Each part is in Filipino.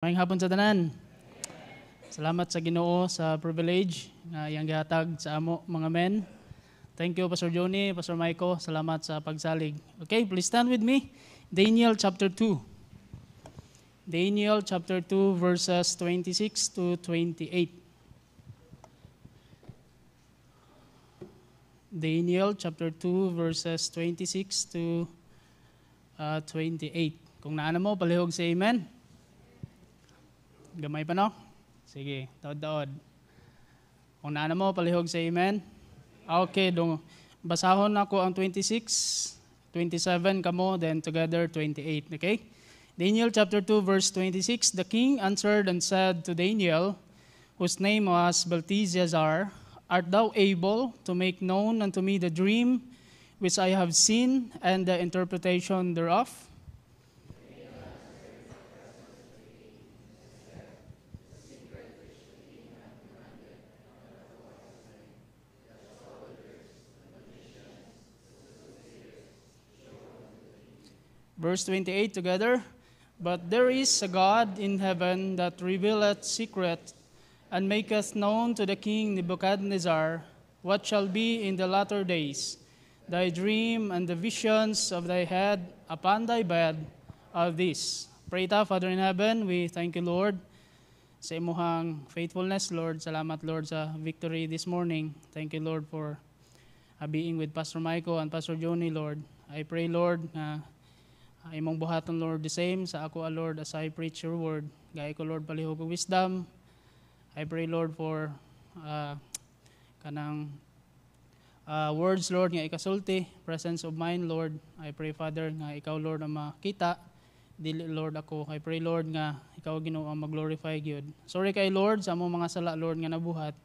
Maayong hapon sa tanan. Salamat sa Ginoo sa privilege nga iyang gihatag sa amo mga men. Thank you Pastor Johnny, Pastor Michael. Salamat sa pagsalig. Okay, please stand with me. Daniel chapter 2. Daniel chapter 2 verses 26 to 28. Daniel chapter 2 verses 26 to 28. Kung naana mo, palihog sa amen. Gamay pa no? Sige, taod-taod. Kung naana mo, palihog sa amen. Okay, basahon ako ang 26, 27 kamo, then together 28, okay? Daniel chapter 2 verse 26, the king answered and said to Daniel, whose name was Belteshazzar, art thou able to make known unto me the dream which I have seen and the interpretation thereof? Verse 28 together. But there is a God in heaven that revealeth secret, and maketh known to the king Nebuchadnezzar what shall be in the latter days. Thy dream and the visions of thy head upon thy bed are this. Pray ta, Father in heaven, we thank you, Lord, sa imuhang faithfulness, Lord. Salamat, Lord, sa victory this morning. Thank you, Lord, for being with Pastor Michael and Pastor Johnny, Lord. I pray, Lord, na imong buhaton, Lord, the same sa ako, Lord, as I preach your word. Gaya ko, Lord, palihog og wisdom. I pray, Lord, for kanang words, Lord, nga ikasulti, presence of mind, Lord. I pray, Father, nga ikaw, Lord, ang makita. Dili, Lord, ako. I pray, Lord, nga ikaw, Ginoo, ang mag-glorify gyud. Sorry kay Lord sa among mga sala, Lord, nga nabuhat.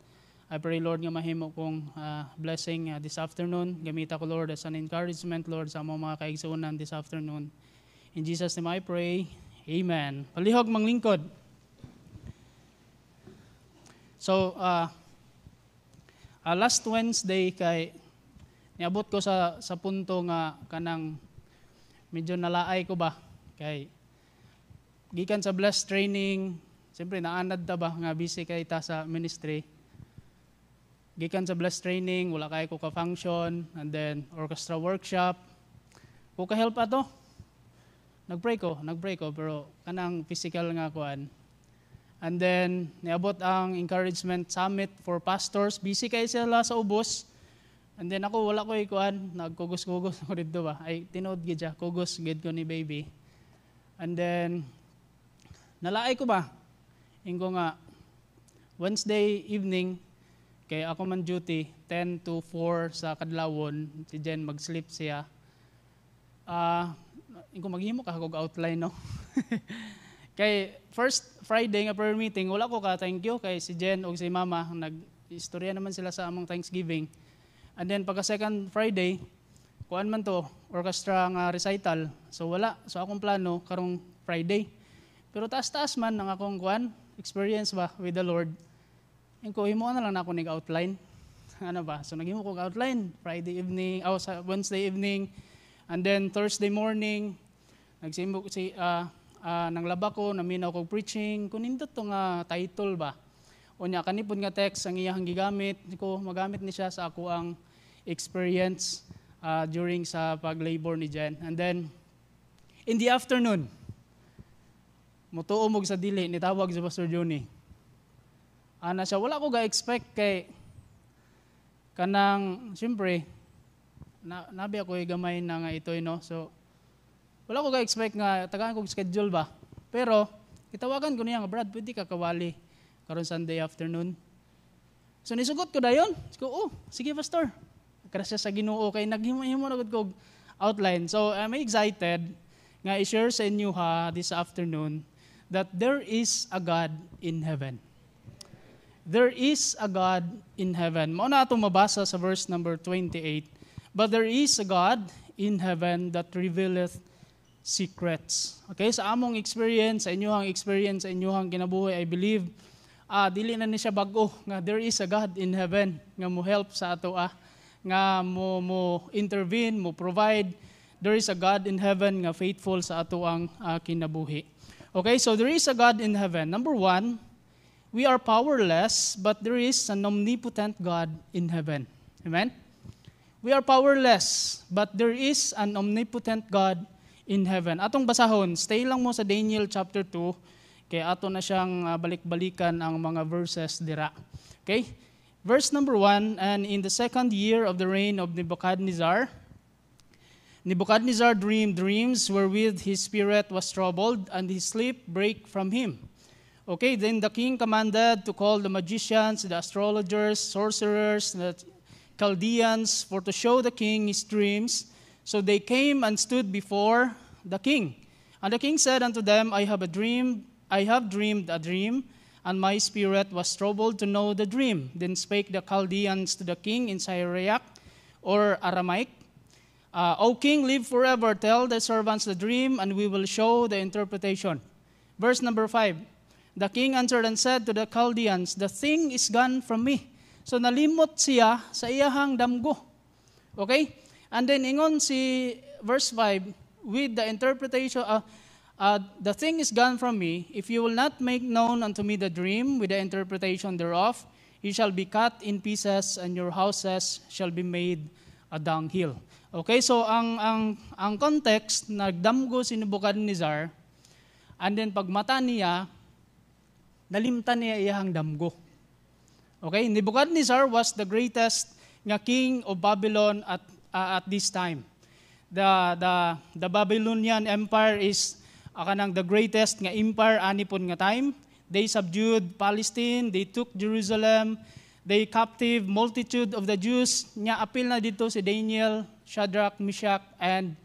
I pray, Lord, nga mahimo kong blessing this afternoon. Gamita ko, Lord, as an encouragement, Lord, sa among mga kaigsuonan this afternoon. In Jesus' name I pray. Amen. Palihog manglingkod. So, last Wednesday kay niabot ko sa punto nga kanang medyo nalaay ko ba kay gikan sa blessed training, siyempre naanad ta ba nga busy kay ta sa ministry. Gikan sa blessed training, wala kay ko ka-function, and then orchestra workshop. Ko ka-help ato. Nag-pray ko, pero kanang physical nga kuan. And then, niabot ang encouragement summit for pastors. Busy kayo sila sa ubos. And then ako, wala ko kuan, nagkugos-kugos ako dito ba. Ay, tinood gid siya, kugos gid ko ni baby. And then, nalaay ko ba? Ingo nga, Wednesday evening, kay ako man duty, 10 to 4 sa kadlawon, si Jen mag-sleep siya. Kung maghimo ka kog outline, no? Kay first Friday nga prayer meeting, wala ko ka thank you kay si Jen o si Mama, nag-istorya naman sila sa among Thanksgiving. And then pagka second Friday, kuan man to, orchestra nga recital. So wala, so akong plano karong Friday. Pero taas-taas man ang akong kuan, experience ba with the Lord. Ko himo na lang na ako nig-outline. Ano ba? So naghimo ko outline Friday evening, sa Wednesday evening, and then Thursday morning nagsimbok nanglaba ko, naminaw ko preaching, kunindot to nga title ba. Unya kanipod nga text ang iyang gigamit ko, magamit ni siya sa ako ang experience during sa pag-labor ni Jen. And then in the afternoon, mutuo mo sa dili ni tawag si Pastor Johnny. Ana siya, wala ko ga-expect kay kanang, siyempre, nabi ako gamay na nga ito, no? So, wala ko ga-expect nga, tagaan kong schedule ba? Pero, kitawagan ko niya nga, Brad, pwede ka kawali karon Sunday afternoon. So, nisugot ko dayon. Sige, Pastor. Krasya sa Ginoo kay naghimo na ko outline. So, I'm excited nga i-share sa inyo this afternoon that there is a God in heaven. There is a God in heaven. Mao na atong mabasa sa verse number 28. But there is a God in heaven that revealeth secrets. Okay, sa among experience, sa inyong kinabuhi, I believe, dili na ni siya bago nga there is a God in heaven nga mo help sa ato nga mo intervene, mo provide. There is a God in heaven nga faithful sa ato ang kinabuhi. Okay, so there is a God in heaven. Number one, we are powerless, but there is an omnipotent God in heaven. Amen? We are powerless, but there is an omnipotent God in heaven. Atong basahon, stay lang mo sa Daniel chapter 2, kaya ato na siyang balik-balikan ang mga verses dira. Okay? Verse number 1, and in the second year of the reign of Nebuchadnezzar dreamed dreams wherewith his spirit was troubled, and his sleep brake from him. Okay, then the king commanded to call the magicians, the astrologers, sorcerers, the Chaldeans, for to show the king his dreams. So they came and stood before the king. And the king said unto them, I have dreamed a dream, and my spirit was troubled to know the dream. Then spake the Chaldeans to the king in Syriac, or Aramaic, O king, live forever. Tell the servants the dream, and we will show the interpretation. Verse number 5. The king answered and said to the Chaldeans, the thing is gone from me. So nalimot siya sa iyahang damgo. Okay? And then ingon si verse 5, with the interpretation, the thing is gone from me. If you will not make known unto me the dream with the interpretation thereof, you shall be cut in pieces, and your houses shall be made a dunghill. Okay, so ang context, nagdamgo si Nebuchadnezzar, and then pag mata niya, nalimtan niya iyang damgo. Okay, Nebuchadnezzar was the greatest nga king of Babylon at this time. The Babylonian Empire is kanang the greatest nga empire anipon nga time. They subdued Palestine, they took Jerusalem, they captive multitude of the Jews. Nya apil na dito si Daniel, Shadrach, Meshach, and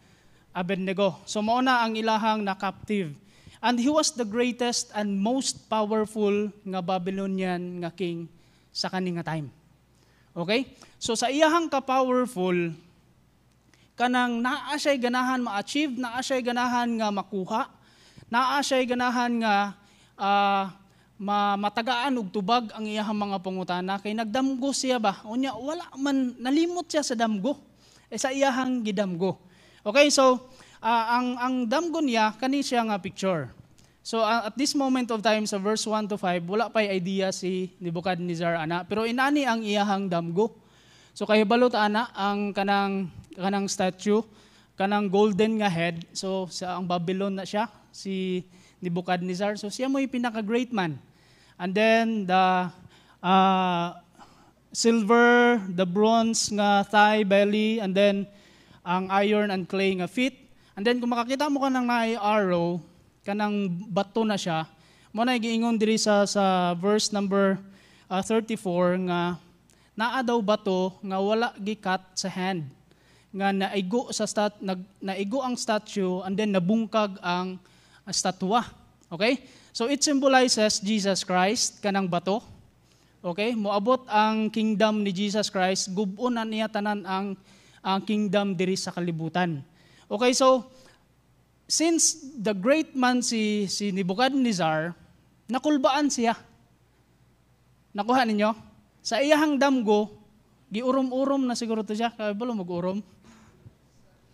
Abednego. So mauna ang ilahang na captive. And he was the greatest and most powerful nga Babylonian nga king sa kaning nga time. Okay? So sa iyahang ka-powerful, kanang naa siya'y ganahan ma-achieve, naa siya'y ganahan nga makuha, naa siya'y ganahan nga matagaan og tubag ang iyahang mga pangutana, kay nagdamgo siya ba? Unya, wala man, nalimot siya sa damgo, sa iyahang gidamgo. Okay, so ang damgo niya, kani siya nga picture. So at this moment of time, sa verse 1 to 5, wala pa'y idea si Nebuchadnezzar ana, pero inani ang iyahang damgo. So kahibalot ana ang kanang statue, kanang golden nga head. So sa ang Babylon na siya, si Nebuchadnezzar. So siya mo yung pinaka-great man. And then the silver, the bronze nga thigh, belly, and then ang iron and clay nga feet. And then kung makakita mo ka ng arrow, kanang bato na siya, mo na giingon diri sa verse number 34 nga naa daw bato nga wala gikat sa hand, nga naigo ang statue, and then nabungkag ang statwa. Okay? So it symbolizes Jesus Christ, kanang bato. Okay? Moabot ang kingdom ni Jesus Christ, gubon na niya tanan ang kingdom diri sa kalibutan. Okay, so since the great man si Nebuchadnezzar, nakulbaan siya. Nakuha ninyo? Sa iyahang damgo, giurom-urom na siguro to siya. Kaya balo mag-urom.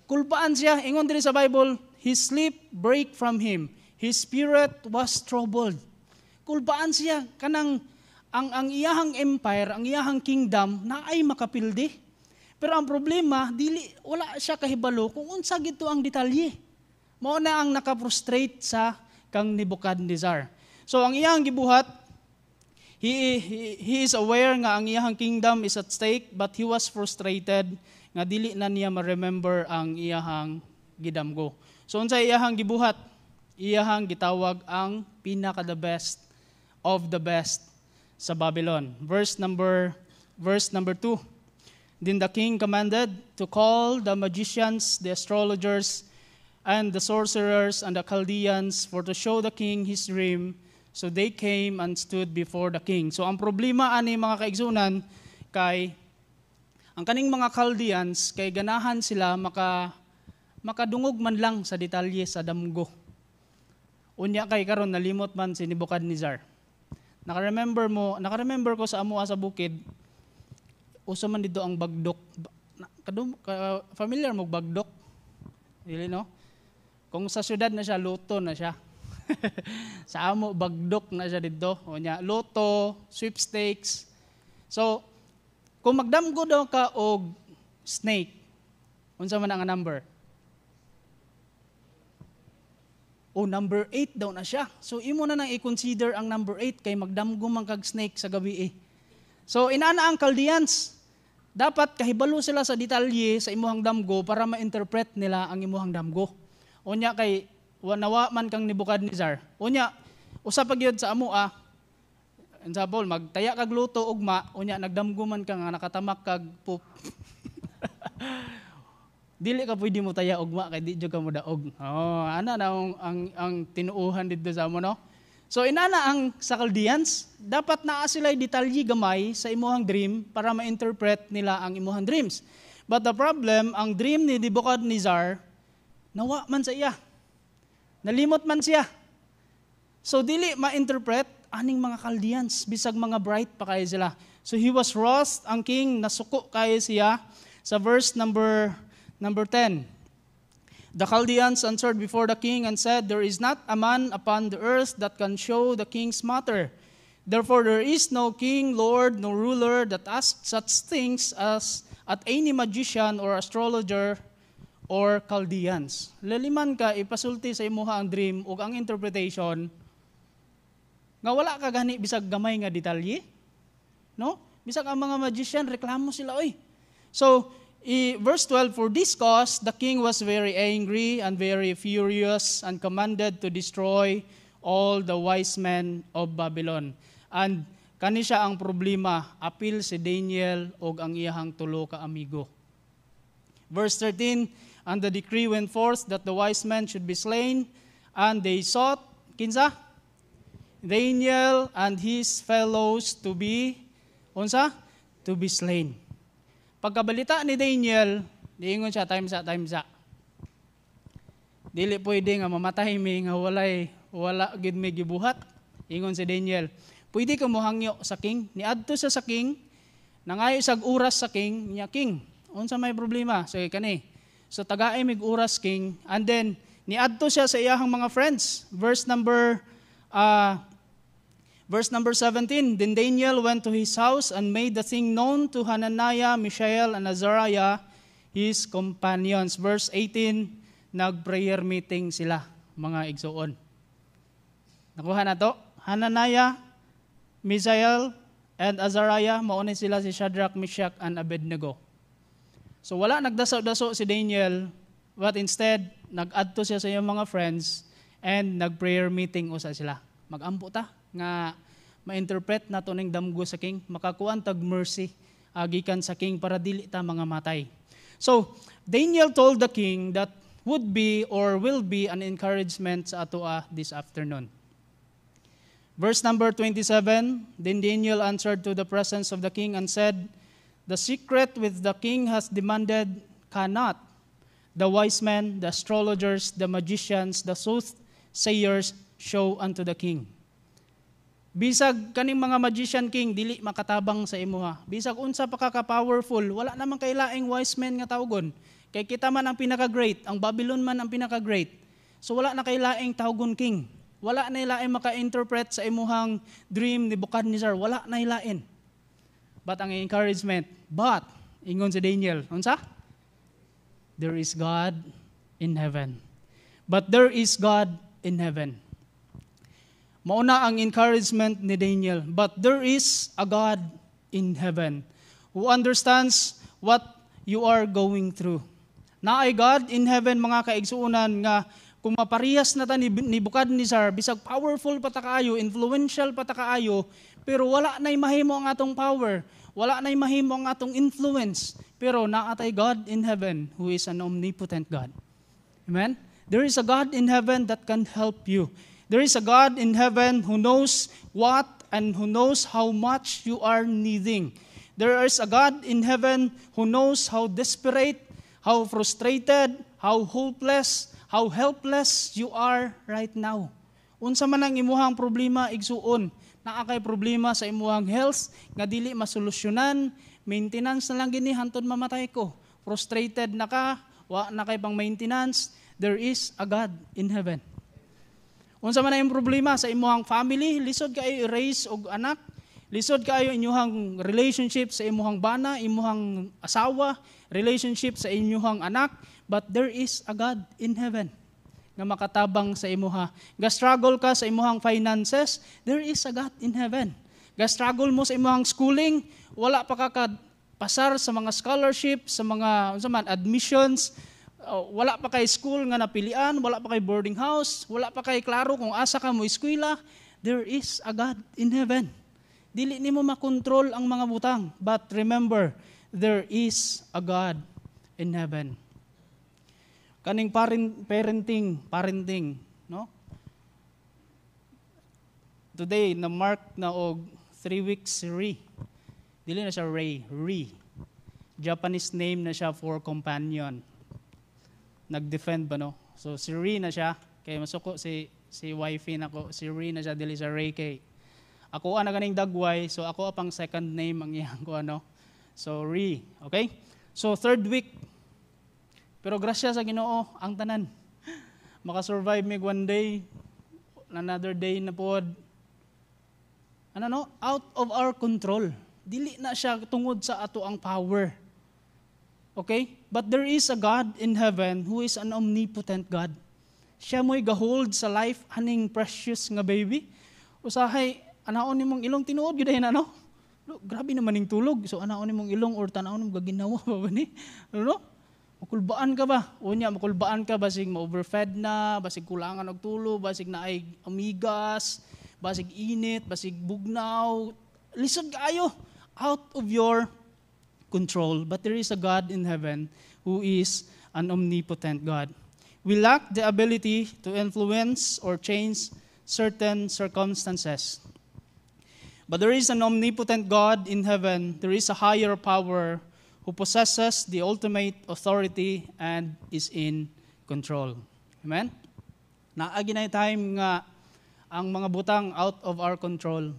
Kulbaan siya. Ingon din sa Bible, his sleep break from him. His spirit was troubled. Kulbaan siya. Kanang ang iyahang empire, ang iyahang kingdom, na ay makapildi. Pero ang problema, wala siya kahibalo kung unsa gito ang detalye. Mao na ang nakaprostrate sa kang Nebuchadnezzar. So ang iyang gibuhat, he is aware nga ang iyahang kingdom is at stake, but he was frustrated nga dili na niya ma-remember ang iyahang gidamgo. So unsa iyahang gibuhat? Iyahang gitawag ang pinaka-the best of the best sa Babylon. Verse number 2. Then the king commanded to call the magicians, the astrologers, and the sorcerers and the Chaldeans for to show the king his dream. So they came and stood before the king. So ang problema ani mga kaigsunan kay ang kaning mga Chaldeans kay ganahan sila makadungog man lang sa detalye sa damgo. Unya kay karon nalimot man si Nebuchadnezzar. Naka-remember ko sa amuha sa bukid, usa man dito ang bagdok. Familiar mo bagdok? Dili no? Kung sa syudad na siya, luto na siya. Sa amo bagdok na siya dito. O nya loto, sweepstakes. So kung magdamgo daw ka og snake, unsa man ang number? O number 8 daw na siya. So imo na nang i-consider ang number 8 kay magdamgo man kag snake sa gabi. So inana ang Chaldeans, dapat kahibalo sila sa detalye sa imuhang damgo para ma-interpret nila ang imuhang damgo. Unya kay nawa man kang Nebuchadnezzar. Unya usa pa gyud sa amo example, magtaya kag luto ugma, unya nagdamgo man ka nga nakatamak kag poop. Dili ka pwede mo taya ugma kay di jud ka mo daog. Ana na ang tinuuhan dito sa amo no. So inana ang sa Chaldeans, dapat naa sila detalye gamay sa imuhang dream para ma-interpret nila ang imuhang dreams. But the problem, ang dream ni Nebuchadnezzar nawa man sa iya. Nalimot man siya. So dili ma-interpret aning mga Chaldeans bisag mga bright pa kay sila. So he was wroth, ang king nasuko kay siya sa verse number 10. The Chaldeans answered before the king and said, "There is not a man upon the earth that can show the king's matter. Therefore there is no king, lord, no ruler that asks such things as at any magician or astrologer or Chaldeans." Laliman ka ipasulti sa imuha ang dream ug ang interpretation nga wala ka gani bisag gamay nga detalye. No? Bisag ang mga magician reklamo sila oy. So verse 12, "For this cause the king was very angry and very furious and commanded to destroy all the wise men of Babylon." And kani siya ang problema, apil si Daniel og ang iyahang tulo ka amigo. Verse 13, "And the decree went forth that the wise men should be slain, and they sought," kinsa? "Daniel and his fellows to be," unsa? "To be slain." Pagkabalita ni Daniel, diingon siya time sa. Dili pwede nga mamatay mi nga wala gid mi gibuhat. Ingon si Daniel, pwede ka mohangyo sa king. Niadto siya sa king, nangayo sag oras sa king, niya king. Unsa may problema? So kani. So tagaay mig oras king, and then niadto siya sa iyahang mga friends. Verse number 17, "Then Daniel went to his house and made the thing known to Hananiah, Mishael, and Azariah, his companions." Verse 18, nag-prayer meeting sila, mga igsuon. Nakuha na to? Hananiah, Mishael, and Azariah, mauna sila si Shadrach, Meshach, and Abednego. So wala nagdaso-daso si Daniel, but instead, nag-adto siya sa iyang mga friends, and nag-prayer meeting usa sila. Mag-ampo ta nga ma-interpret nato ning damgo sa king, makakuan tag mercy gikan sa king para dili ta mga matay. So Daniel told the king that would be or will be an encouragement sa ato this afternoon. Verse number 27, "Then Daniel answered to the presence of the king and said, The secret which the king has demanded cannot the wise men, the astrologers, the magicians, the soothsayers show unto the king." Bisag kaning mga magician king dili makatabang sa imuha. Bisag unsa pa ka powerful, wala namang kay laing wise men nga tawgon. Kay kita man ang pinaka-great, ang Babylon man ang pinaka-great. So wala na kay laing tawgon king. Wala na ilain maka-interpret sa imuhang dream ni Nebuchadnezzar, wala na ilain. But ang encouragement, ingon si Daniel, unsa? There is God in heaven. But there is God in heaven. Mauna ang encouragement ni Daniel, but there is a God in heaven who understands what you are going through. Naay God in heaven, mga kaigsuunan, nga kung maparihas na ta ni Nebuchadnezzar, bisag powerful pa ta kaayo, influential pa ta kaayo, pero wala na'y mahimo ang atong power, wala na'y mahimo ang atong influence, pero naatay God in heaven who is an omnipotent God. Amen? There is a God in heaven that can help you. There is a God in heaven who knows what and who knows how much you are needing. There is a God in heaven who knows how desperate, how frustrated, how hopeless, how helpless you are right now. Unsa man ang imuhang problema, igsuon. Naa kay problema sa imuhang health nga dili masolusyonan, maintenance na lang gini hantod mamatay ko. Frustrated na ka, wa na kay pang maintenance. There is a God in heaven. Unsa man ang problema sa imuhang family, lisod kaayo i-raise og anak, lisod kaayo inyuhang relationship sa imuhang bana, imuhang asawa, relationship sa inyuhang anak, but there is a God in heaven nga makatabang sa imuha. Ga-struggle ka sa imuhang finances, there is a God in heaven. Ga-struggle mo sa imuhang schooling, wala pa ka pasar sa mga scholarship, sa mga admissions, wala pa kay school nga napilian, wala pa kay boarding house, wala pa kay klaro kung asa ka mo eskwela, there is a God in heaven. Dili nimo makontrol ang mga butang, but remember, there is a God in heaven. Kaning parenting, no? Today na mark na og 3 weeks si Ri. Dili na siya Ray, Ri. Japanese name na siya for companion. Nag-defend ba no? So si Ri na siya, kay masuko si wifey nako, si Ri na siya dili sa Ray kay. Ako ana ganing dagway, so ako apang second name ang iyang ko ano. So Ri, okay? So 3rd week. Pero grasya sa Ginoo ang tanan. Maka-survive mig one day, another day na pod. Out of our control. Dili na siya tungod sa ato ang power. Okay? But there is a God in heaven who is an omnipotent God. Siya mo'y gahold sa life aning precious nga baby. Usahay, anaon nimong ilong tinuod gyud na no? Look, grabe naman ning tulog. So anaon nimong ilong or tanaon nimong gaginawa ba ni? Ano? Makulbaan ka ba? Unya, makulbaan ka, basig ma-overfed na, basig kulangan og tulo, basig naay amigas, basig init, basig bugnaw. Lisod kaayo, out of your control. But there is a God in heaven who is an omnipotent God. We lack the ability to influence or change certain circumstances. But there is an omnipotent God in heaven. There is a higher power who possesses the ultimate authority and is in control. Amen? Naagi na time nga ang mga butang out of our control.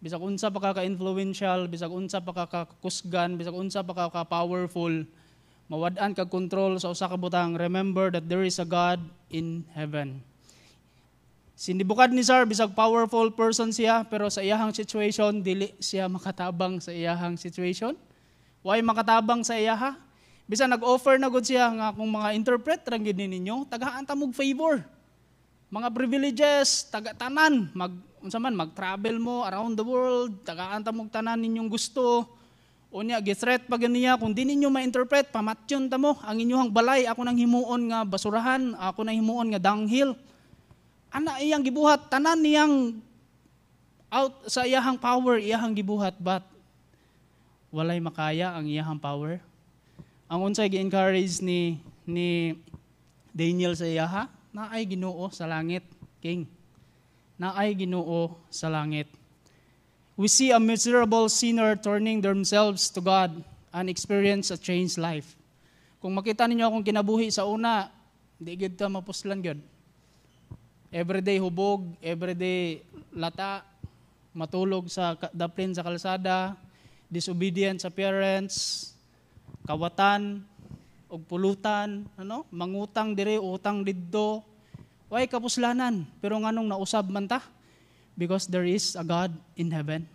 Bisag unsa pa ka-influential, bisag unsa pa ka-kusgan, bisag unsa pa ka-powerful, mawad-an kag control sa usa ka butang, remember that there is a God in heaven. Sinibukad ni Sir, bisag powerful person siya, pero sa iyahang situation, dili siya makatabang sa iyahang situation. Why makatabang sa iyaha? Bisa nag-offer na gud siya nga kung mga interpret ra gid ninyo, tagahan ta mog favor. Mga privileges, taga-tanan, mag-travel mo around the world, tagaan ta mog tanan ninyong gusto. Unya gi-threat pa ganiya kung di ninyo ma-interpret, pamatyon ta mo ang inyong balay, ako nang himuon nga basurahan, ako nang himuon nga dunghill. Ana iyang gibuhat, tanan niyang out sa iyahang power, iyahang gibuhat, but walay makaya ang iyahang power. Ang unsay gi-encourage ni Daniel sa iyaha, naay Ginoo sa langit, king. Naay Ginoo sa langit. We see a miserable sinner turning themselves to God and experience a changed life. Kung makita ninyo akong kinabuhi sa una, di gid ta mapuslan gyud. Everyday hubog, everyday lata, matulog sa daplin sa kalsada, disobedient sa parents, kawatan, og pulutan, mangutang dire, utang didto. Way kapuslanan, pero nganong nausab man ta? Because there is a God in heaven.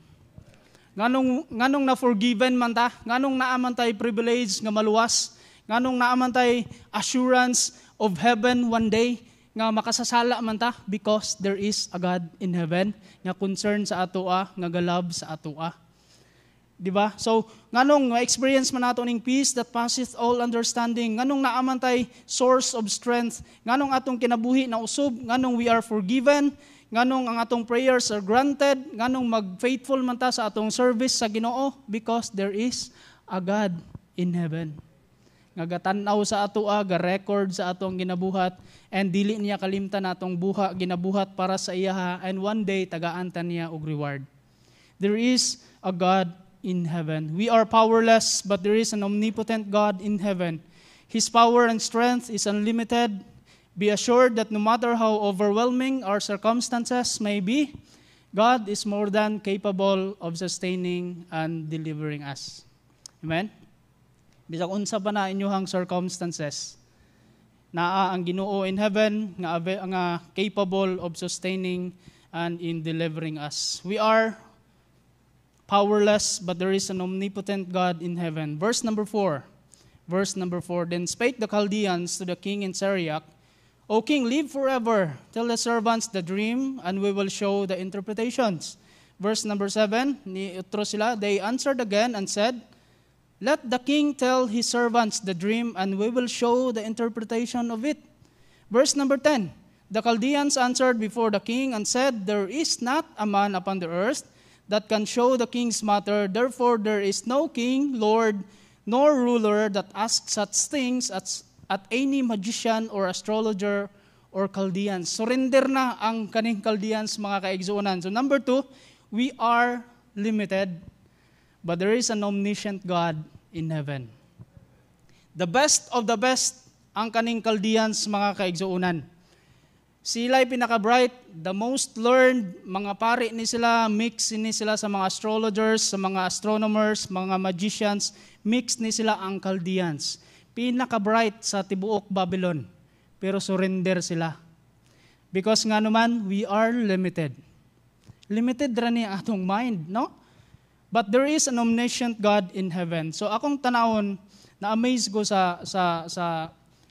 Nganong na forgiven man ta? Nganong naaman tay privilege nga maluwas? Nganong naaman tay assurance of heaven one day nga makasasala man ta? Because there is a God in heaven nga concern sa atoa, nga galab sa atoa. Diba? So, nganong ma-experience man nato ning peace that passeth all understanding, nganong naaman tay source of strength, nganong atong kinabuhi na usub, nganong we are forgiven, nganong ang atong prayers are granted, nganong mag-faithful man ta sa atong service sa Ginoo, because there is a God in heaven. Nga gatanaw sa atoa, ga-record sa atong ginabuhat, and dili niya kalimtan atong ginabuhat para sa iyaha, and one day tagaan-tan niya og reward. There is a God in heaven. We are powerless, but there is an omnipotent God in heaven. His power and strength is unlimited. Be assured that no matter how overwhelming our circumstances may be, God is more than capable of sustaining and delivering us. Amen? Bisag unsa pa na inyong circumstances, naa ang Ginoo in heaven nga capable of sustaining and in delivering us. We are powerless, but there is an omnipotent God in heaven. Verse number 4. Then spake the Chaldeans to the king in Syriac, O king, live forever. Tell the servants the dream, and we will show the interpretations. Verse number 7, ni utro sila, they answered again and said, Let the king tell his servants the dream, and we will show the interpretation of it. Verse number 10, the Chaldeans answered before the king and said, There is not a man upon the earth that can show the king's matter. Therefore there is no king, lord, nor ruler that asks such things at any magician or astrologer or Chaldeans. Surrender na ang kaning Chaldeans, mga kaigsuonan. So number 2, we are limited, but there is an omniscient God in heaven. The best of the best ang kaning Chaldeans, mga kaigsuonan. Sila'y pinaka-bright, the most learned, mga pari ni sila, mix ni sila sa mga astrologers, sa mga astronomers, mga magicians, mix ni sila ang Chaldeans. Pinaka-bright sa tibuok Babylon, pero surrender sila. Because nga naman, we are limited. Limited ra ni atong mind, no? But there is an omniscient God in heaven. So akong tanawon, na-amaze ko sa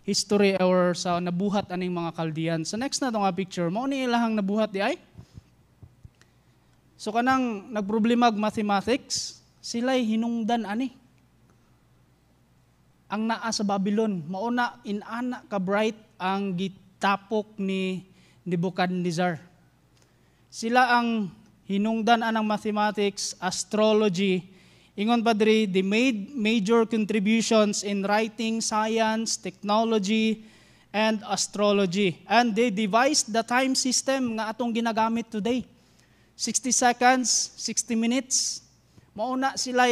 history or sa nabuhat aning mga Chaldeans. So next na itong picture, mo ni ilahang nabuhat di ay? So kanang nagproblemag mathematics, sila'y hinungdan ani. Ang naa sa Babylon, mauna inana ka bright ang gitapok ni Nebuchadnezzar. Sila ang hinungdan anang mathematics, astrology. Ingon pa diri, they made major contributions in writing, science, technology, and astrology. And they devised the time system nga atong ginagamit today. 60 seconds, 60 minutes. Mauna sila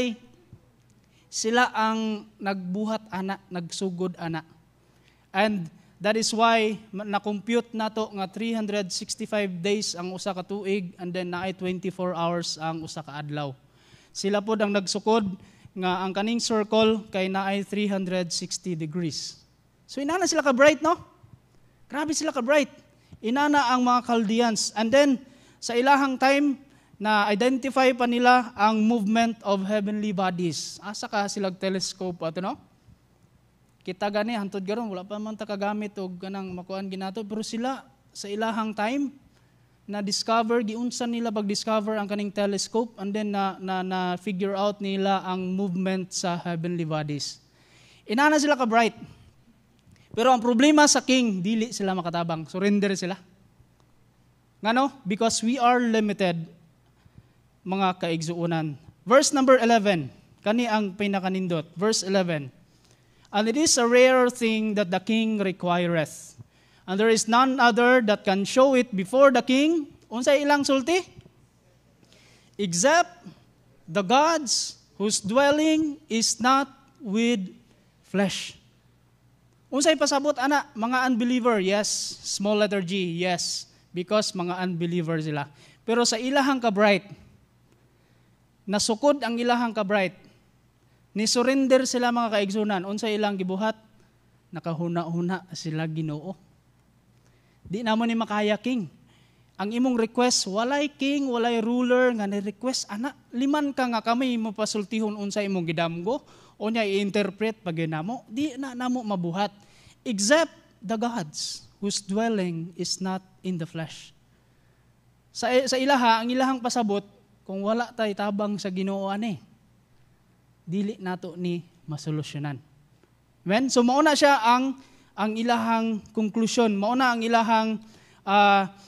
ang nagbuhat ana, nagsugod ana. And that is why na-compute nato nga 365 days ang usa ka tuig, and then naay 24 hours ang usa ka adlaw. Sila po ang nagsukod nga ang kaning circle kay naay 360 degrees. So inana sila ka-bright, no? Grabe sila ka-bright. Inana ang mga Chaldeans. And then, sa ilahang time, na-identify pa nila ang movement of heavenly bodies. Asa ka silag telescope ato, no? Kita gani, hantod garon, wala pa man takagamit o ganang makuan ginato. Pero sila, sa ilahang time, na-discover, giunsan nila pag-discover ang kaning telescope, and then na-figure out nila ang movement sa heavenly bodies. Inana sila ka-bright. Pero ang problema sa king, dili sila makatabang. Surrender sila. Ngano? Because we are limited, mga kaigsuunan. Verse number 11, kani ang pinakanindot. Verse 11, And it is a rare thing that the king requireth, and there is none other that can show it before the king. Unsay ilang sulti? Except the gods whose dwelling is not with flesh. Unsay pasabot ana? Mga unbeliever, yes. Small letter G, yes. Because mga unbeliever sila. Pero sa ilahang ka-bright, nasukod ang ilahang ka-bright, ni surrender sila, mga kaigsunan. Unsay ilang gibuhat? Nakahuna-huna sila Ginoo. Di namo ni makaya king. Ang imong request, walay king, walay ruler, nga ni-request, ana, liman ka nga kami mo pasultihon unsa imong gidamgo, o niya i-interpret pag namo, di na namo mabuhat. Except the gods whose dwelling is not in the flesh. Sa ilaha, ang ilahang pasabot, kung wala tay tabang sa Ginoo ani, dili nato ni masolusyonan. Amen? So mauna siya ang ilahang conclusion, mauna ang ilahang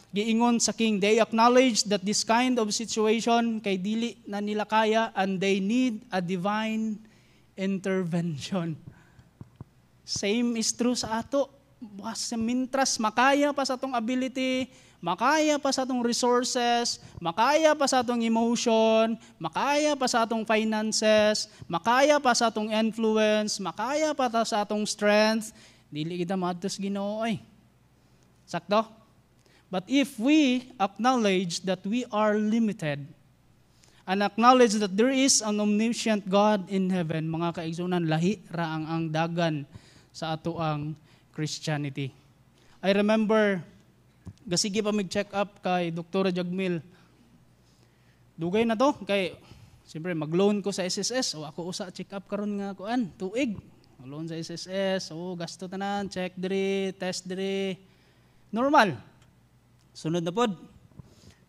giingon sa king. They acknowledge that this kind of situation kay dili na nila kaya, and they need a divine intervention. Same is true sa ato. Mintras makaya pa sa atong ability, makaya pa sa atong resources, makaya pa sa atong emotion, makaya pa sa atong finances, makaya pa sa atong influence, makaya pa sa atong strength, dili kita maadtos Ginoo ay. Sakto? But if we acknowledge that we are limited, and acknowledge that there is an omniscient God in heaven, mga kaigsunan, lahi ra ang dagan sa ato ang Christianity. I remember, gasigi pa mag-check up kay Dr. Jagmil. Dugay na to, kay, siyempre, mag-loan ko sa SSS. O ako usa, check up karon nga kuan, tuig. Loan sa SSS, gasto tanan, check diri, test diri. Normal. Sunod na pod.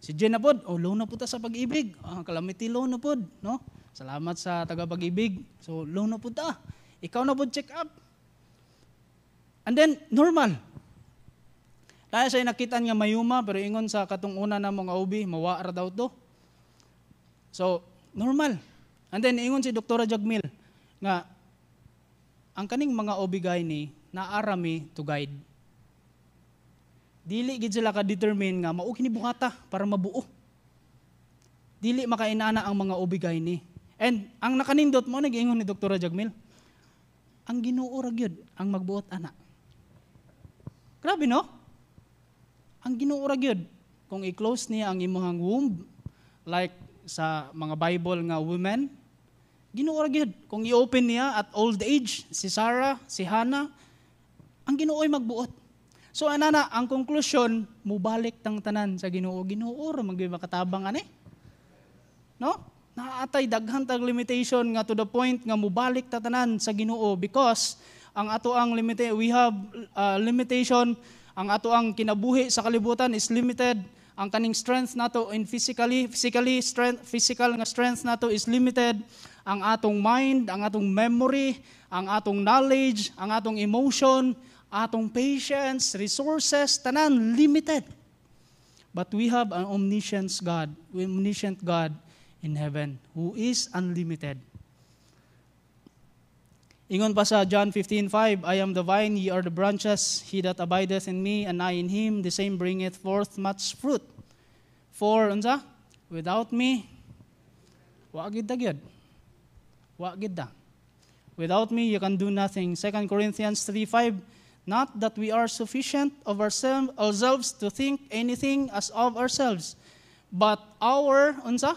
Si Jen na pod, loan na po ta sa Pag-ibig. Calamity loan na pod, no? Salamat sa taga Pag-ibig. So, loan na po ta. Ikaw na pod check up. And then, normal. Dahil siya nakitaan nga mayuma, pero ingon sa katong una na mga ubi, mawara daw to. So, normal. And then, ingon si Dr. Jagmil, nga, ang kaning mga obigay ni, naarami to guide. Dili gid sila ka-determine nga, mao kini buhata para mabuo. Dili makainana ang mga obigay ni. And, ang nakanindot mo, nag-ingon ni Dr. Jagmil, ang Ginoo ra gyud ang magbuot ana. Grabe no? Ang Ginoo ra gyud kung i-close niya ang imong womb like sa mga Bible nga women, Ginoo ra gyud kung i-open niya at old age si Sarah, si Hannah, ang Ginoo ay magbuot. So anana, ang conclusion, mubalik tang tanan sa Ginoo. Ginoo ra magay makatabang ani. No? Naatay daghan tag limitation nga to the point nga mubalik ta tanan sa Ginoo because ang ato ang we have limitation, ang ato ang kinabuhi sa kalibutan is limited. Ang kaning strength nato in physical nga strength nato is limited. Ang atong mind, ang atong memory, ang atong knowledge, ang atong emotion, atong patience, resources, tanan limited. But we have an omniscient God in heaven who is unlimited. Ingon pa sa John 15:5, I am the vine, ye are the branches, he that abideth in me, and I in him, the same bringeth forth much fruit. For, unsa? Without me, wa gid gyud. Wa gid da. Without me, you can do nothing. 2 Corinthians 3:5, not that we are sufficient of ourselves to think anything as of ourselves, but our, unsa?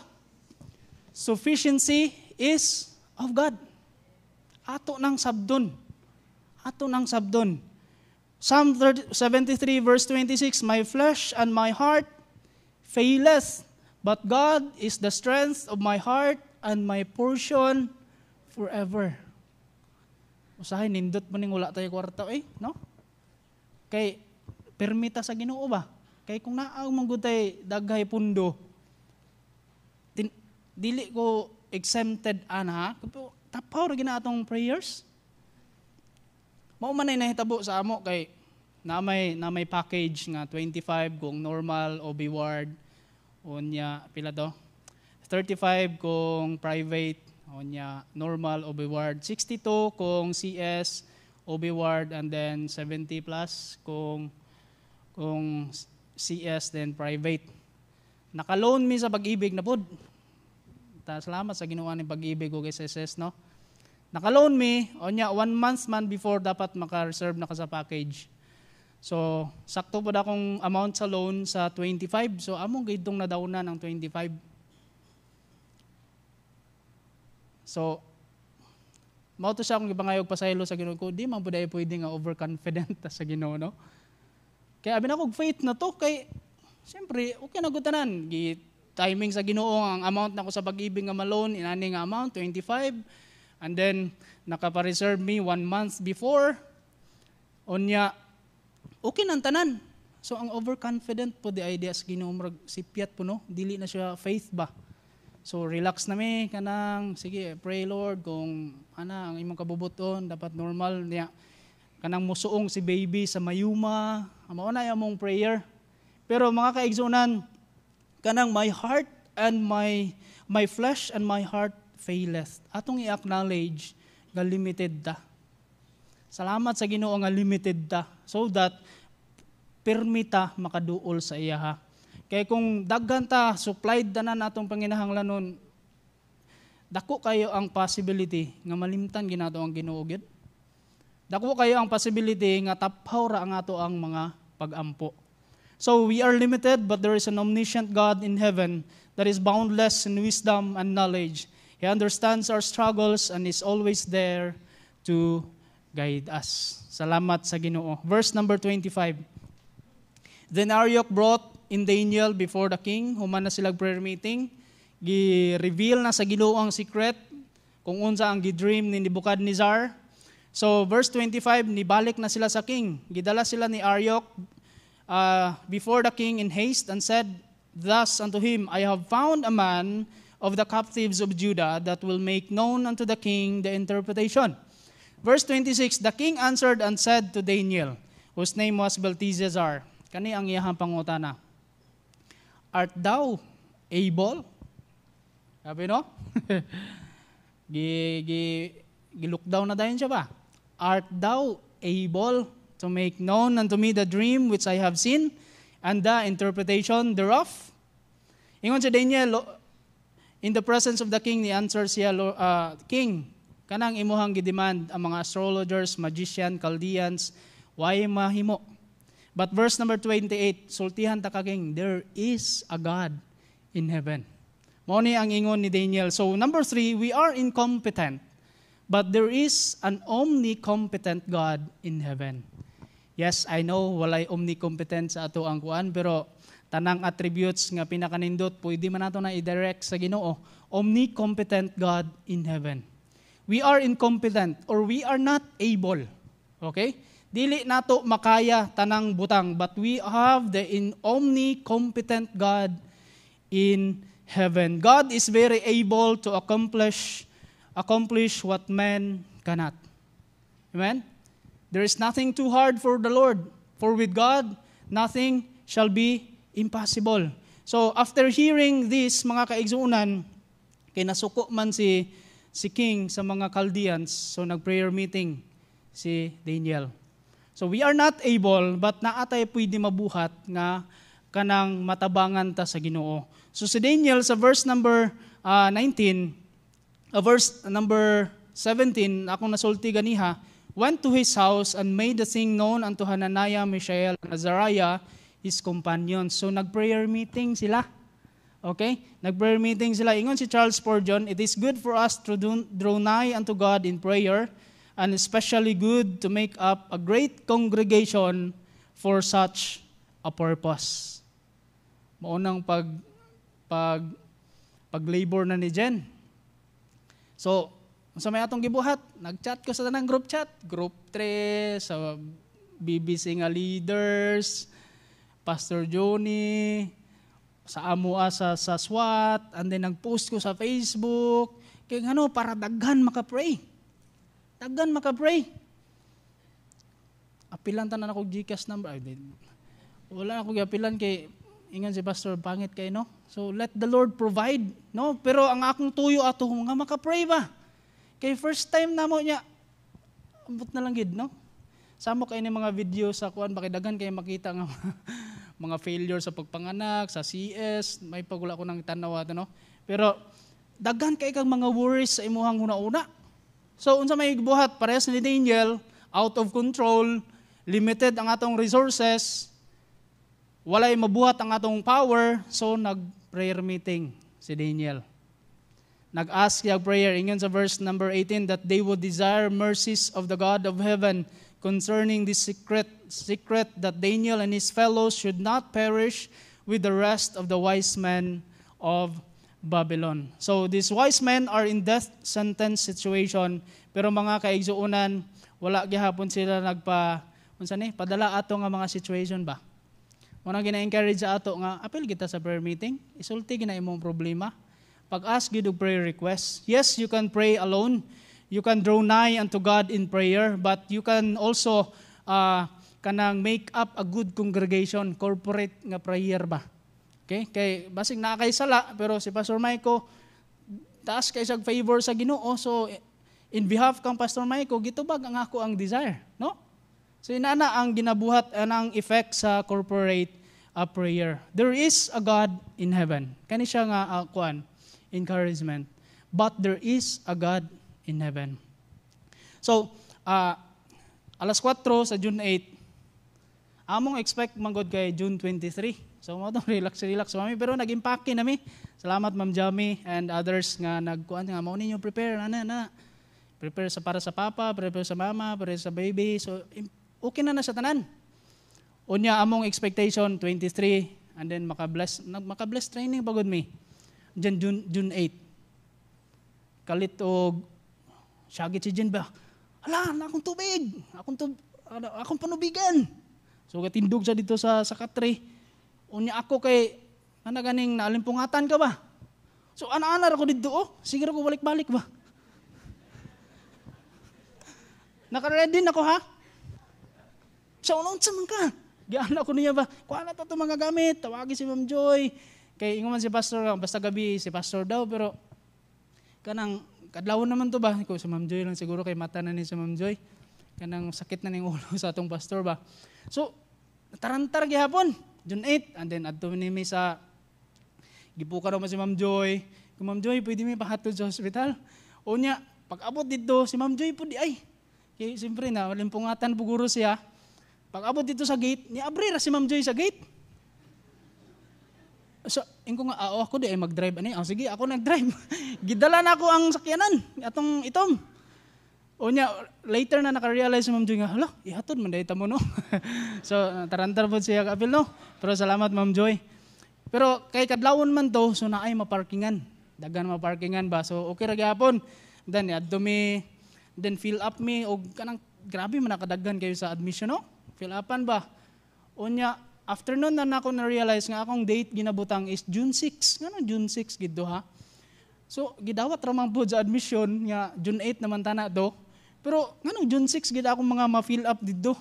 Sufficiency is of God. Ato nang sabdon. Psalm 73 verse 26, my flesh and my heart faileth, but God is the strength of my heart and my portion forever. Usahay, nindot mo ning wala tayo kwarta, no? Kay, permita sa Ginoo ba? Kay kung naaw manggutay daghay pundo, dili ko exempted ana, tapaw ra gina atong prayers. Mao man ay nahitabo sa amo kay na may package nga 25 kung normal o reward unya pila to 35 kung private unya normal o reward 62 kung CS o reward and then 70 plus kung CS then private. Naka-loan mi sa Pag-ibig na pod. Salamat sa ginawa ni Pag-ibig o SSS, no? Naka-loan me, onya 1 month man before dapat maka-reserve na ka sa package. So, sakto po da akong amount sa loan sa 25. So, among gaytong nadawnan ang 25. So, mao to siya akong gipangayog pasaylo sa Ginoo ko, di man po dahil pwede nga overconfident sa Ginoo, no? Kaya abin ako, faith na to, kay, siyempre, okay na gutanan. Timing sa Ginoo ang amount na ko sa Pag-ibig nga ma-loan, inani nga amount, 25. And then, nakapa-reserve me 1 month before. Onya, okay nang tanan. So, ang overconfident po the idea sa Ginoo, sipiat po, no? Dili na siya faith ba? So, relax na mi, kanang, sige, pray Lord, kung ang imong kabubuton, dapat normal niya. Kanang musuong si baby sa mayuma, mauna yung mong prayer. Pero mga kaigsunan, kanang my heart and my flesh and my heart faileth. Atong i-acknowledge nga limited ta. Salamat sa Ginoo nga limited ta so that permita makaduol sa iya ha. Kaya kung daghan ta supplied na natong panginahanglanon, dako kayo ang possibility nga malimtan ginato ang Ginoo gyud. Dako kayo ang possibility nga taphaw ra ang ato ang mga pag-ampo. So we are limited, but there is an omniscient God in heaven that is boundless in wisdom and knowledge. He understands our struggles and is always there to guide us. Salamat sa Ginoo. Verse number 25. Then Arioch brought in Daniel before the king, human na silang prayer meeting, gi-reveal na sa Ginoo ang secret, kung unsa ang gi-dream ni Nebuchadnezzar. So verse 25, nibalik na sila sa king. Gidala sila ni Arioch before the king in haste and said thus unto him, I have found a man of the captives of Judah that will make known unto the king the interpretation. Verse 26, the king answered and said to Daniel, whose name was Belteshazzar, kani ang iyahang pangutana, art thou able? Sabi no? Gi-look down na dayon siya ba? Art thou able to make known unto me the dream which I have seen and the interpretation thereof? Ingon si Daniel, in the presence of the king, ni answer siya, King, kanang imuhang gidemand ang mga astrologers, magician, Chaldeans, why mahimo? But verse number 28, sultihan ta ka king, there is a God in heaven. Mao ni ang ingon ni Daniel. So number 3, we are incompetent, but there is an omnicompetent God in heaven. Yes, I know walay omnicompetent sa ato ang kuan, pero tanang attributes nga pinakanindot pwede man nato na i-direct sa Ginoo. Omnicompetent God in heaven. We are incompetent or we are not able. Okay? Dili nato makaya tanang butang, but we have the omnicompetent God in heaven. God is very able to accomplish what man cannot. Amen? There is nothing too hard for the Lord. For with God, nothing shall be impossible. So after hearing this, mga kaigsuunan, kay nasuko man si king sa mga Chaldeans, so nag-prayer meeting si Daniel. So we are not able, but naatay pwede mabuhat nga kanang matabangan ta sa Ginoo. So si Daniel sa verse number verse number 17, akong nasulti ganiha, went to his house and made the thing known unto Hananiah, Mishael, and Azariah, his companions. So nag-prayer meeting sila. Okay? Nag-prayer meeting sila. Ingon si Charles Spurgeon, it is good for us to draw nigh unto God in prayer, and especially good to make up a great congregation for such a purpose. Maunang pag-labor na ni Jen. So, sa may atong gibuhat, nag-chat ko sa tanang group chat, group 3, sa BBC nga leaders, Pastor Johnny, sa amua sa SWAT, and then nag-post ko sa Facebook, kaya para daghan makapray. Daghan makapray. Apilan tanan ako GCash number. Wala na ako apilan kay ingan si Pastor, pangit kay no? So let the Lord provide, no? Pero ang akong tuyo ato nga makapray ba? Kay first time na mo niya, ambot na lang gid, no? Samo kay ni mga video sa kuan, bakidagan kay makita nga mga failure sa pagpanganak, sa CS, may pagula ko nang tanaw ato, no? Pero daghan kay kang mga worries sa imuhang una-una. So unsa may buhat parehas ni Daniel, out of control, limited ang atong resources, walay mabuhat ang atong power, so nag-prayer meeting si Daniel. Nag-ask yung prayer, ingon sa verse number 18, that they would desire mercies of the God of heaven concerning this secret that Daniel and his fellows should not perish with the rest of the wise men of Babylon. So these wise men are in death sentence situation, pero mga kaigsuunan, wala gihapon sila padala ato nga mga situation ba? Muna gina-encourage sa ato nga, apil kita sa prayer meeting, isulti gina imong problema. Pag-ask you do prayer requests. Yes, you can pray alone. You can draw nigh unto God in prayer, but you can also kanang make up a good congregation, corporate nga prayer ba? Okay? Kay basig na kay sala, pero si Pastor Maiko taas kay sag favor sa Ginoo. So in behalf kang Pastor Maiko, gitubag ang ako ang desire, no? So inana ang ginabuhat anang effect sa corporate prayer. There is a God in heaven. Kani siya nga encouragement. But there is a God in heaven. So, alas 4 sa June 8, among expect manggod kay June 23. So, mo relax mami, pero nag-impake nami. Salamat Ma'am Jami and others nga nagkuan nga mao ninyo prepare na. Prepare sa para sa papa, prepare sa mama, prepare sa baby. So okay na sa tanan. Unya among expectation 23 and then maka-bless training pagod mi. June 8. Kalit og syagit si Jen ba? Hala, na akong tubig. Akong panubigan. So katindog siya dito sa katri. Unya ako kay ganing naalimpungatan ka ba? So ana-ana ako dito sige ko balik-balik ba? Naka-ready na ko ha? So unsa man ka? Giana ko niya ba? Kuha na to mga gamit. Tawagi si Ma'am Joy. Kay ingon man si pastor basta gabi si pastor daw pero kanang kadlawon naman to ba? Ko si Ma'am Joy lang siguro kay mata na ni si Ma'am Joy. Kanang sakit na ning ulo sa atong pastor ba. So tarantar gihapon. June 8 and then adto ni mi sa gibuka raw man si Ma'am Joy. Kung Ma'am Joy pwede mi pahatod sa hospital. Unya pag-abot dito si Ma'am Joy pud ay. Kaya siyempre na, limpungatan puguro siya. Pag abot dito sa gate, niabri ra si Ma'am Joy sa gate. So, ingko nga, ako di ay mag-drive. Sige, ako nag-drive. Gidala na ako ang sakyanan, atong itom. O niya, later na naka-realize si Ma'am Joy nga, hala, ihatod, mandayta mo no. So, tarantar po siya kapil no. Pero salamat Ma'am Joy. Pero kay kadlawon man to, so naay maparkingan. Dagan maparkingan ba? So, okay ra gyapon. Then, then fill up me o kanang grabe man nakadaghan kayo sa admission no. Fill upan ba? Unya afternoon na nako na realize nga akong date ginabutang is June 6. Ngano June 6 gid ha. So gidawat ra man pud sa admission nga June 8 naman tana do. Pero ngano June 6 gid akong mga ma-fill up didto.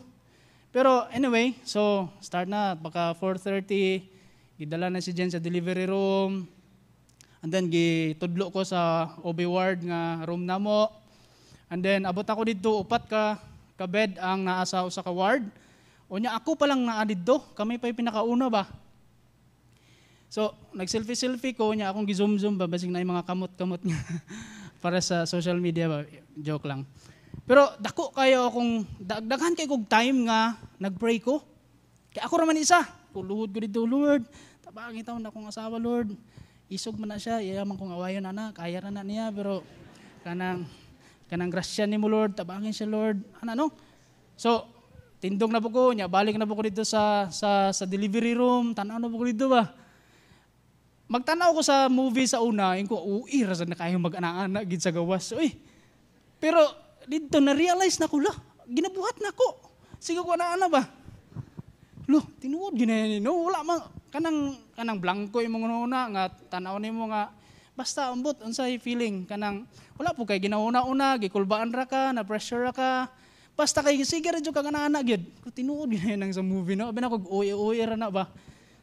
Pero anyway, so start na baka 4:30 gidala na si Jen sa delivery room. And then gitudlo ko sa OB ward nga room namo. And then, abot ako dito, 4 ka bed ang naasa sa ka ward. O niya, ako palang naa dito. Kami pa yung pinakauna ba? So, nag-selfie ko niya, akong gizum-zoom ba, basig na yung mga kamot-kamot nga para sa social media ba, joke lang. Pero, dako kayo akong, dagdagan kayo kong time nga, nag-pray ko. Kaya ako raman isa, puluhod ko dito, Lord, tabangin taon na akong asawa, Lord. Isog man na siya, iyaman kong awayon na, kaya na niya, pero kanang grasya ni mo Lord, tabangin siya Lord. Ano? So, tindog na po ko niya, balik na po ko dito sa delivery room, tanaw na po ko dito ba? Magtanaw ko sa movie sa una, yung ko, rasan na kayo mag-ana-ana gid sa gawas. Pero dito na-realize na ko, ginabuhat na ko. Sige ko ana-ana ba? Tinuod ginani no, wala man kanang blanco yung mga una nga tanaw nimo nga basta ambot unsay feeling kanang wala po kay ginauna-una gikulbaan ra ka na pressure ra ka basta kay sige ra jud ka kana gyud tinuod gyud nang sa movie no abi na ko uy ra na ba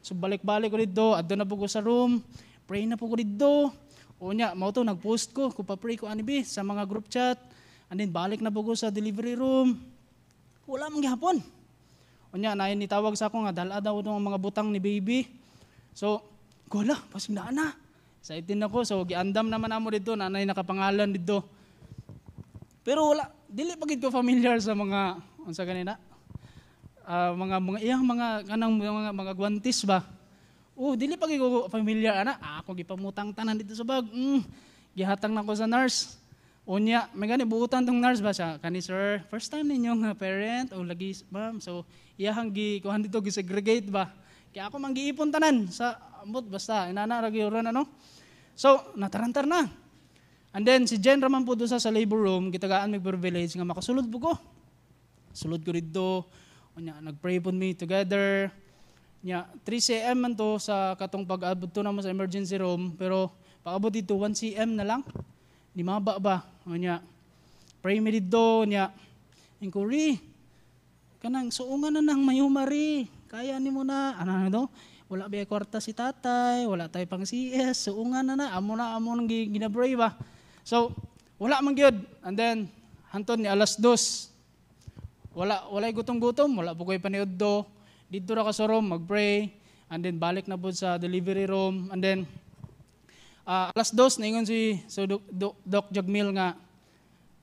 so balik-balik ko didto adto na po ko sa room pray na po ko didto unya mao to nag-post ko pa-pray ko ani bi sa mga group chat and then balik na po ko sa delivery room wala man gihapon unya naay ni tawag sa ako nga dala daw tong mga butang ni baby so gola pasig na excited ako. So, giandam naman amo dito. Nanay nakapangalan dito. Pero wala. Dili pagid ko familiar sa mga, unsa kanina? Mga guantes ba? Dili pagid ko familiar. Ako gipamutang tanan dito sa bag. Gihatang na ko sa nurse. Unya, may gani, buutan tong nurse ba siya? Kani sir, first time ninyong parent o lagi, ma'am. So, iyahang kuhan dito, gisegregate ba? Kaya ako manggiipon tanan sa ambot basta inana ra gyud ano. So natarantar na. And then si Jen raman po doon sa labor room gitagaan mig privilege nga makasulod po ko. Sulod ko dito. Unya nagpray po me together. Nya 3 cm man to sa katong pag-abot to namo sa emergency room pero pag-abot dito 1 cm na lang. Di maba ba? Unya pray me dito nya inquiry. Kanang suungan na nang mayumari. Kaya ni mo na, wala ba kwarta si tatay, wala tayo pang CS, suungan na amo nang ginabray ba. So, wala man gyud. And then, hantod ni alas 2. Walay gutom-gutom, wala po ko'y paniod do. Dito ra ka sa room, mag-pray. And then, balik na po sa delivery room. And then, alas 2, naingon si Doc Jagmil nga,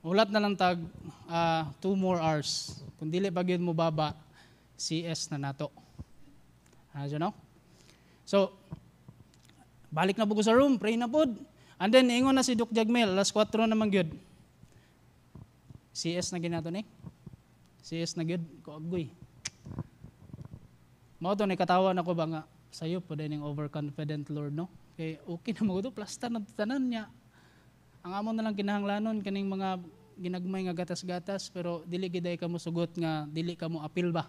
ulat na lang tag 2 more hours. Kung dili pa gyud mo baba, CS na nato. So, balik na po ko sa room, pray na po. And then, ingon na si Doc Jagmel, alas 4 naman gyud. CS na ginato ni. CS na gyud ko agoy. Mao to ni katawan ako ba nga sayo po din yung overconfident Lord, no? Kay okay na mo to, plasta na tanan niya. Ang amo na lang kinahanglanon kaning mga ginagmay nga gatas-gatas, pero dili giday ka mo sugot nga dili ka mo apil ba.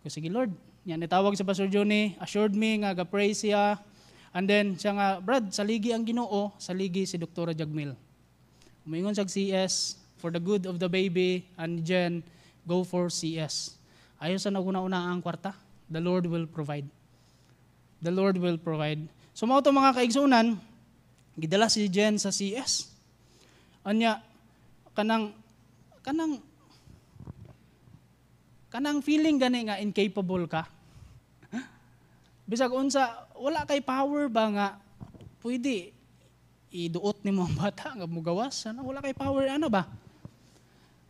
Ko sige Lord, yan nitawag si Pastor Johnny, assured me nga ga-pray siya. And then siya nga, Brad, saligi ang Ginoo, saligi si Dr. Jagmil. Umingon sa CS for the good of the baby, and Jen, go for CS. Ayaw sa naguna-una ang kwarta, the Lord will provide. The Lord will provide. So mga ito mga kaigsunan, gidala si Jen sa CS. Anya, kanang feeling gani nga incapable ka. Bisag unsa, wala kay power ba nga pwede iduot nimo ang bata nga mugawas, ano wala kay power ano ba?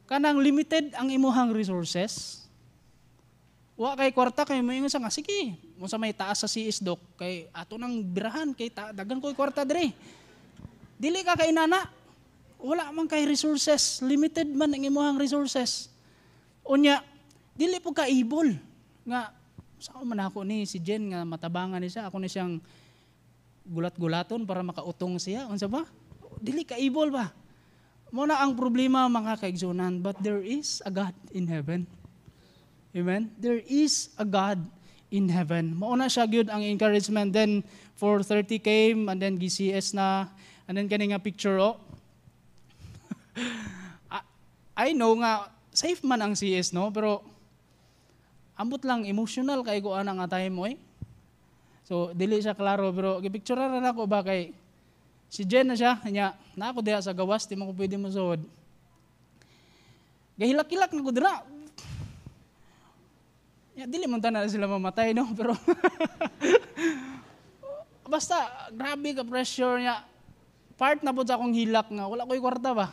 Kanang limited ang imuhang resources. Wa kay kwarta kay moingon sa nga sige, mo sa may taas sa CS Doc kay ato nang birahan kay dagang koy kwarta dire. Dili ka kay nana. Wala man kay resources, limited man ang imuhang resources. Unya, dili po ka able nga sa man ako ni si Jen nga matabangan ni siya, ako ni siyang gulat-gulaton para makautong siya. Unsa ba? Dili ka able ba? Mo na ang problema mga kaigsunan, but there is a God in heaven. Amen? There is a God in heaven. Mauna siya gyud ang encouragement. Then 4:30 came and then GCS na and then kani nga picture I know nga safe man ang CS no, pero ambot lang emotional kay ko ana nga time mo eh. So dili siya klaro pero gipicturean na ako ba kay si Jen na siya nya na ako diha sa gawas di man ko pwede mosuod. Gahilak-hilak na ko dira. Ya dili man tanan sila mamatay no pero basta grabe ka pressure niya. Part na po sa akong hilak nga wala ko'y kwarta ba.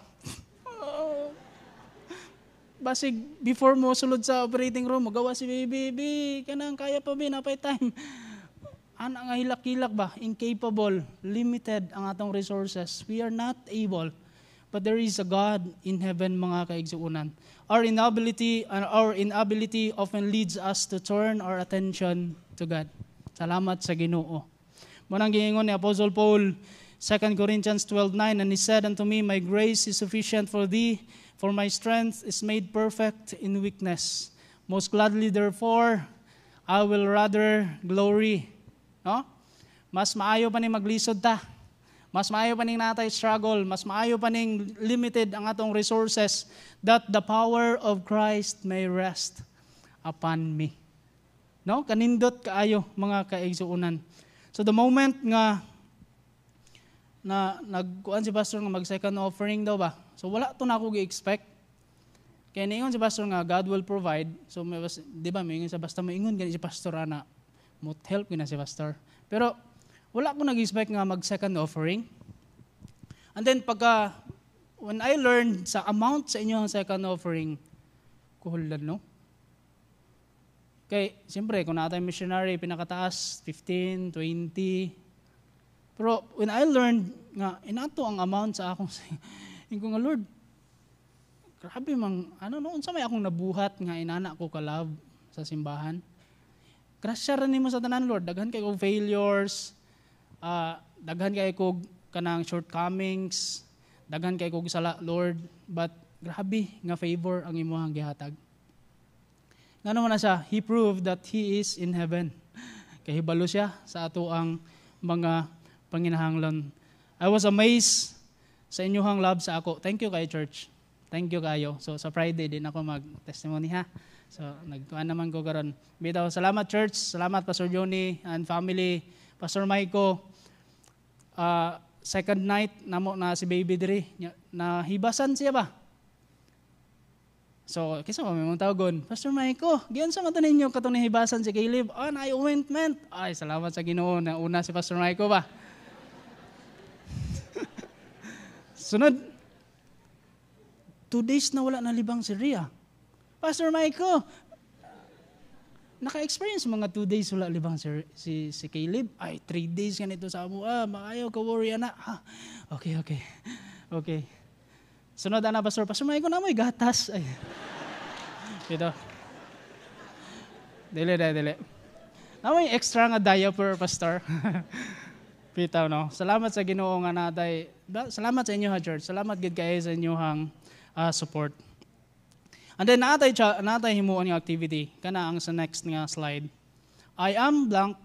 Basig before mo sulod sa operating room magawa si baby kanang kaya pa ba napay time. Ana nga hilak-hilak ba, incapable, limited ang atong resources. We are not able. But there is a God in heaven mga kaigsuunan. Our inability often leads us to turn our attention to God. Salamat sa Ginoo. Munang giingon ni Apostle Paul 2 Corinthians 12:9, and he said unto me, my grace is sufficient for thee, for my strength is made perfect in weakness. Most gladly, therefore, I will rather glory. No? Mas maayo pa ning maglisod ta. Mas maayo pa ning natay struggle. Mas maayo pa ning limited ang atong resources, that the power of Christ may rest upon me. No? Kanindot kaayo mga kaigsuunan. So the moment nga na nagkuan si pastor nga mag second offering daw ba. So wala to na ako gi-expect. Kaya niingon si pastor nga God will provide. So may di ba may ingon sa basta moingon gani si pastor ana mo help gina si pastor. Pero wala ko nag-expect nga mag second offering. And then when I learned sa amount sa inyong second offering, kuhulan no. Kay siyempre kung natay missionary pinakataas 15, 20. Pero when I learned nga inato ang amount sa akong ko nga Lord, grabe mang noon sa may akong nabuhat nga inana ko ka love sa simbahan. Grasya rin mo sa tanan Lord, daghan kay kog failures, daghan kay kog kanang shortcomings, daghan kay kog sala Lord, but grabe nga favor ang imong gihatag. Ngano man na siya, he proved that he is in heaven. Kay hibalo siya sa ato ang mga panginahanglan. I was amazed sa inyong love sa ako. Thank you kay church. Thank you kayo. So sa Friday din ako mag-testimony ha. So nagkuhan naman ko karon. Bitaw salamat church, salamat Pastor Johnny and family, Pastor Maiko. Second night namo na si baby diri na hibasan siya ba? So kisa ko may mong tawagon, Pastor Maiko, giyan sa mata ninyo katong nahibasan si Caleb. Na ointment. Ay salamat sa Ginoo na una si Pastor Maiko ba. Sunod, 2 days na wala na libang si Rhea. Pastor Maiko, naka-experience mga 2 days wala libang si Caleb. Ay, 3 days ganito sa amo. Makayaw ka worry na. Okay. Sunod ana pastor, pasumay ko na may gatas. Ay. Ito. Dili. Namoy extra nga diaper, pastor. Pitaw, no? Salamat sa Ginoo nga natay. Salamat sa inyo ha, church. Salamat gid kayo sa inyong support. And then natay himuon nga activity. Kana ang sa next nga slide. I am blank,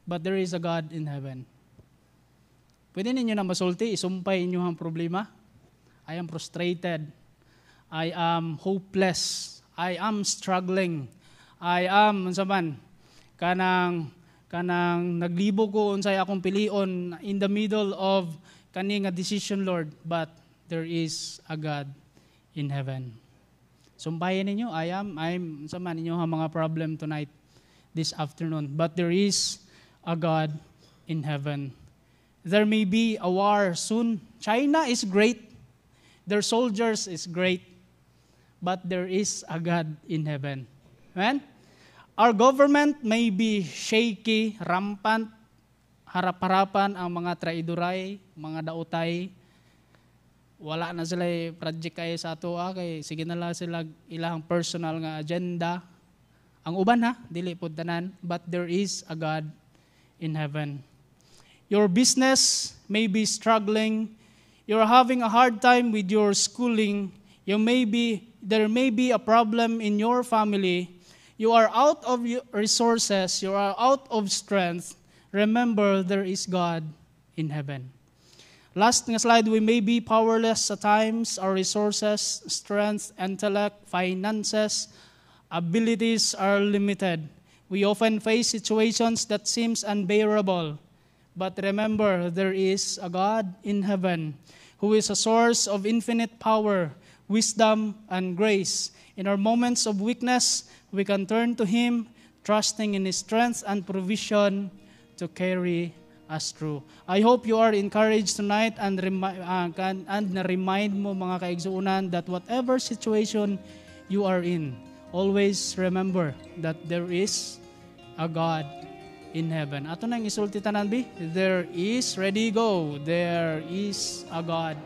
but there is a God in heaven. Pwede ninyo na masulti, isumpay inyo ang problema. I am frustrated. I am hopeless. I am struggling. I am, unsa man, kanang naglibo ko unsay akong pilion in the middle of kani nga decision, Lord, but there is a God in heaven. Sumbayan ninyo, I'm unsa man inyo ang mga problem tonight, this afternoon, but there is a God in heaven. There may be a war soon. China is great. Their soldiers is great. But there is a God in heaven. Amen? Our government may be shaky, rampant, harap-harapan ang mga traidoray, mga daotay. Wala na sila project kayo sa ato, kay sige na lang sila ilang personal nga agenda. Ang uban dili pud tanan, but there is a God in heaven. Your business may be struggling. You're having a hard time with your schooling. There may be a problem in your family. You are out of resources. You are out of strength. Remember, there is God in heaven. Last nga slide, we may be powerless at times. Our resources, strength, intellect, finances, abilities are limited. We often face situations that seems unbearable. But remember, there is a God in heaven who is a source of infinite power, wisdom, and grace. In our moments of weakness, we can turn to Him, trusting in His strength and provision to carry us through. I hope you are encouraged tonight and na-remind mo mga kaigsuunan that whatever situation you are in, always remember that there is a God in heaven. Ato nang isulti tanan bi, there is, ready, go, there is a God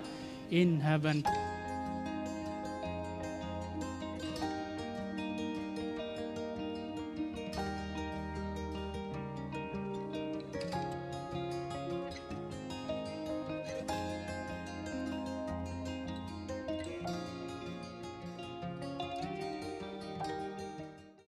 in heaven.